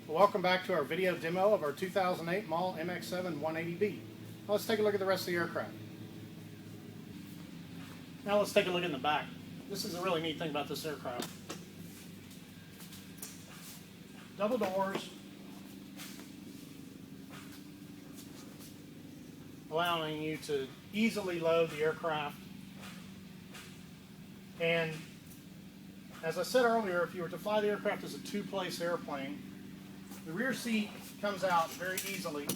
Welcome back to our video demo of our 2008 Maule MX-7-180B. Now let's take a look at the rest of the aircraft. Now let's take a look in the back. This is a really neat thing about this aircraft. Double doors, allowing you to easily load the aircraft. And as I said earlier, if you were to fly the aircraft as a two-place airplane, the rear seat comes out very easily.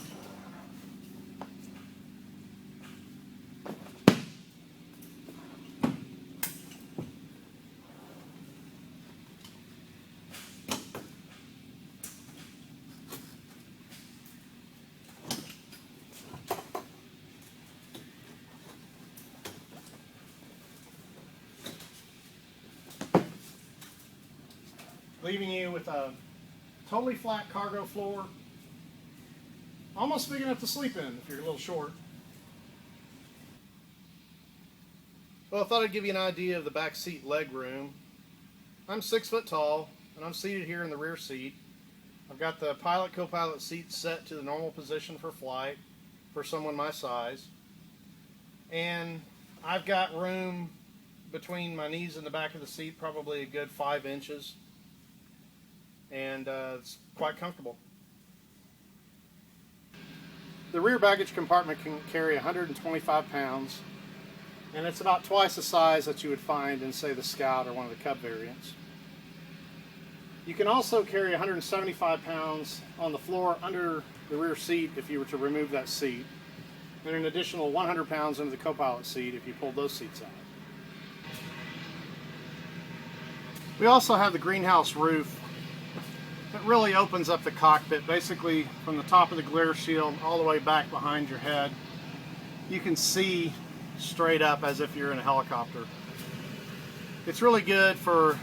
Leaving you with a totally flat cargo floor, almost big enough to sleep in if you're a little short. Well, I thought I'd give you an idea of the back seat leg room. I'm 6 foot tall, and I'm seated here in the rear seat. I've got the pilot co-pilot seat set to the normal position for flight for someone my size, and I've got room between my knees and the back of the seat, probably a good 5 inches. And it's quite comfortable. The rear baggage compartment can carry 125 pounds, and it's about twice the size that you would find in, say, the Scout or one of the Cub variants. You can also carry 175 pounds on the floor under the rear seat if you were to remove that seat, and an additional 100 pounds under the co-pilot seat if you pulled those seats out. We also have the greenhouse roof. It really opens up the cockpit, basically from the top of the glare shield all the way back behind your head. You can see straight up as if you're in a helicopter. It's really good for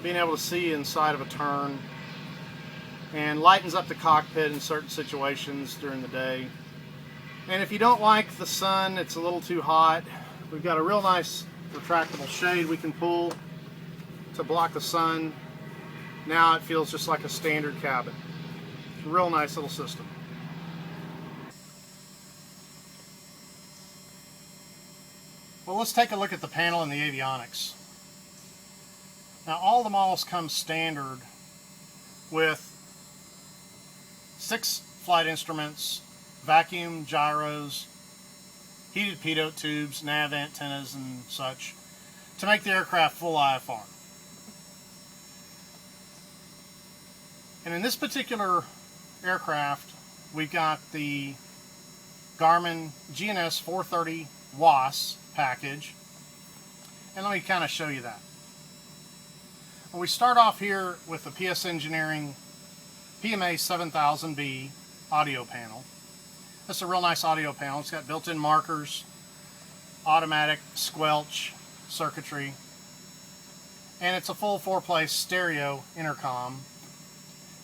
being able to see inside of a turn, and lightens up the cockpit in certain situations during the day. And if you don't like the sun, it's a little too hot, we've got a real nice retractable shade we can pull to block the sun. Now it feels just like a standard cabin. It's a real nice little system. Well, let's take a look at the panel and the avionics. Now, all the models come standard with 6 flight instruments, vacuum gyros, heated pitot tubes, nav antennas, and such to make the aircraft full IFR. And in this particular aircraft, we've got the Garmin GNS 430 WAS package. And let me kind of show you that. Well, we start off here with the PS Engineering PMA-7000B audio panel. That's a real nice audio panel. It's got built-in markers, automatic squelch circuitry, and it's a full 4-place stereo intercom.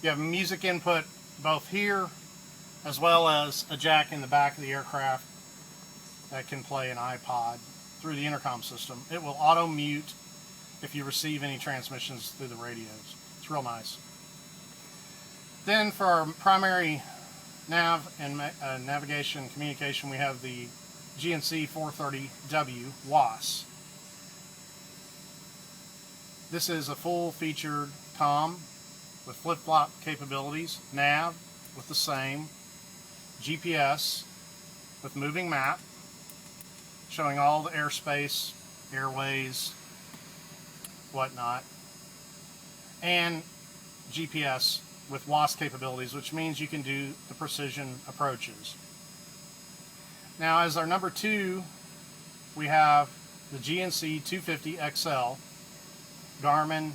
You have music input both here as well as a jack in the back of the aircraft that can play an iPod through the intercom system. It will auto mute if you receive any transmissions through the radios. It's real nice. Then for our primary nav and navigation communication, we have the GNC 430W WAS. This is a full-featured comm with flip-flop capabilities, nav with the same, GPS with moving map, showing all the airspace, airways, whatnot, and GPS with WAS capabilities, which means you can do the precision approaches. Now, as our number 2, we have the GNC 250XL Garmin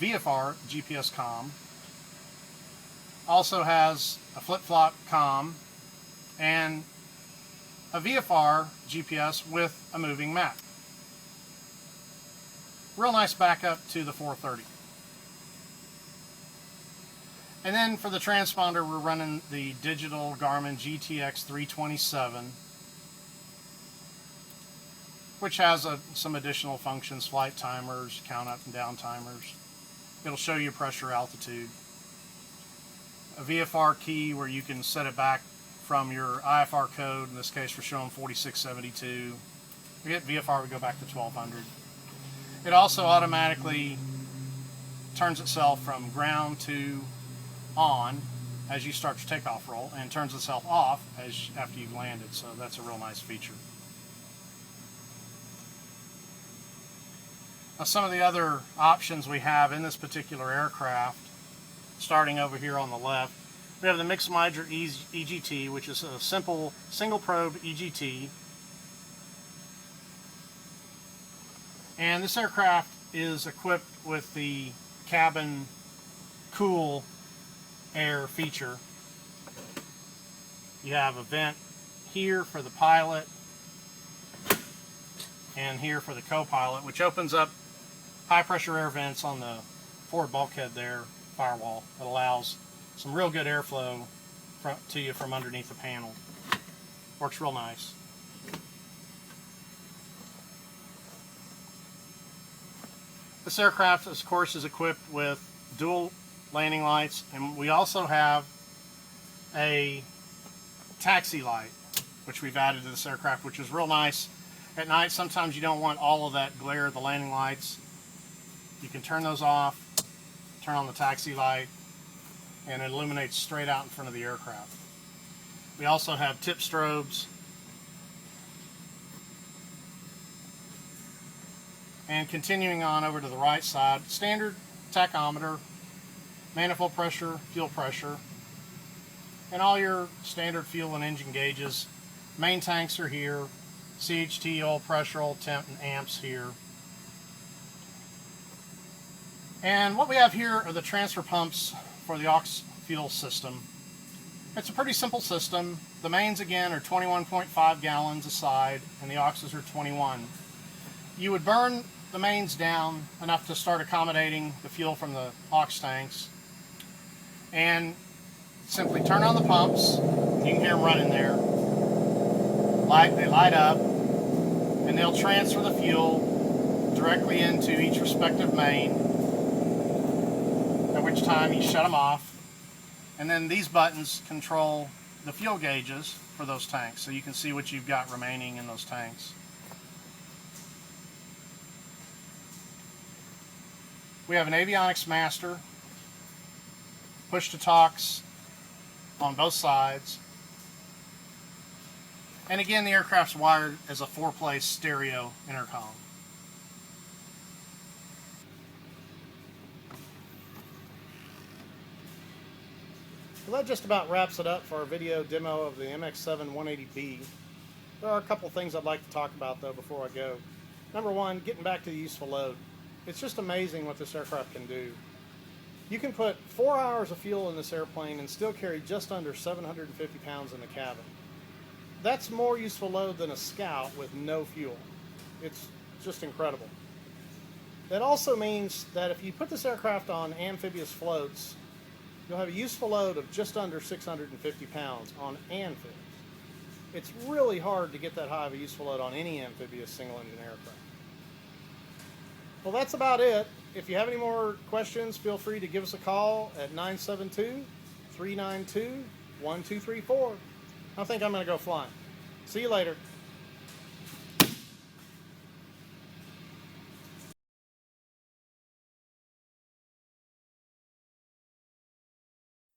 VFR GPS comm. Also has a flip-flop comm and a VFR GPS with a moving map. Real nice backup to the 430. And then for the transponder, we're running the digital Garmin GTX 327, which has some additional functions, flight timers, count up and down timers. It'll show you pressure, altitude. a VFR key where you can set it back from your IFR code. In this case, we're showing 4672. We hit VFR, we go back to 1200. It also automatically turns itself from ground to on as you start your takeoff roll, and turns itself off after you've landed. So that's a real nice feature. Now, some of the other options we have in this particular aircraft, starting over here on the left, we have the Mixed Mider EGT, which is a simple single probe EGT. And this aircraft is equipped with the cabin cool air feature. You have a vent here for the pilot and here for the co-pilot, which opens up high pressure air vents on the forward bulkhead there, firewall, that allows some real good airflow to you from underneath the panel. Works real nice. This aircraft, of course, is equipped with dual landing lights, and we also have a taxi light, which we've added to this aircraft, which is real nice. At night, sometimes you don't want all of that glare of the landing lights. You can turn those off, turn on the taxi light, and it illuminates straight out in front of the aircraft. We also have tip strobes. And continuing on over to the right side, standard tachometer, manifold pressure, fuel pressure, and all your standard fuel and engine gauges. Main tanks are here, CHT, oil pressure, oil temp, and amps here. And what we have here are the transfer pumps for the aux fuel system. It's a pretty simple system. The mains, again, are 21.5 gallons a side, and the auxes are 21. You would burn the mains down enough to start accommodating the fuel from the aux tanks, and simply turn on the pumps. You can hear them running there. They light up, and they'll transfer the fuel directly into each respective main, at which time you shut them off. And then these buttons control the fuel gauges for those tanks, so you can see what you've got remaining in those tanks. We have an avionics master, push to talks on both sides. And again, the aircraft's wired as a 4-place stereo intercom. Well, that just about wraps it up for our video demo of the MX-7-180B. There are a couple things I'd like to talk about, though, before I go. Number one, getting back to the useful load. It's just amazing what this aircraft can do. You can put 4 hours of fuel in this airplane and still carry just under 750 pounds in the cabin. That's more useful load than a Scout with no fuel. It's just incredible. That also means that if you put this aircraft on amphibious floats, you'll have a useful load of just under 650 pounds on amphibious. It's really hard to get that high of a useful load on any amphibious single-engine aircraft. Well, that's about it. If you have any more questions, feel free to give us a call at 972-392-1234. I think I'm going to go flying. See you later.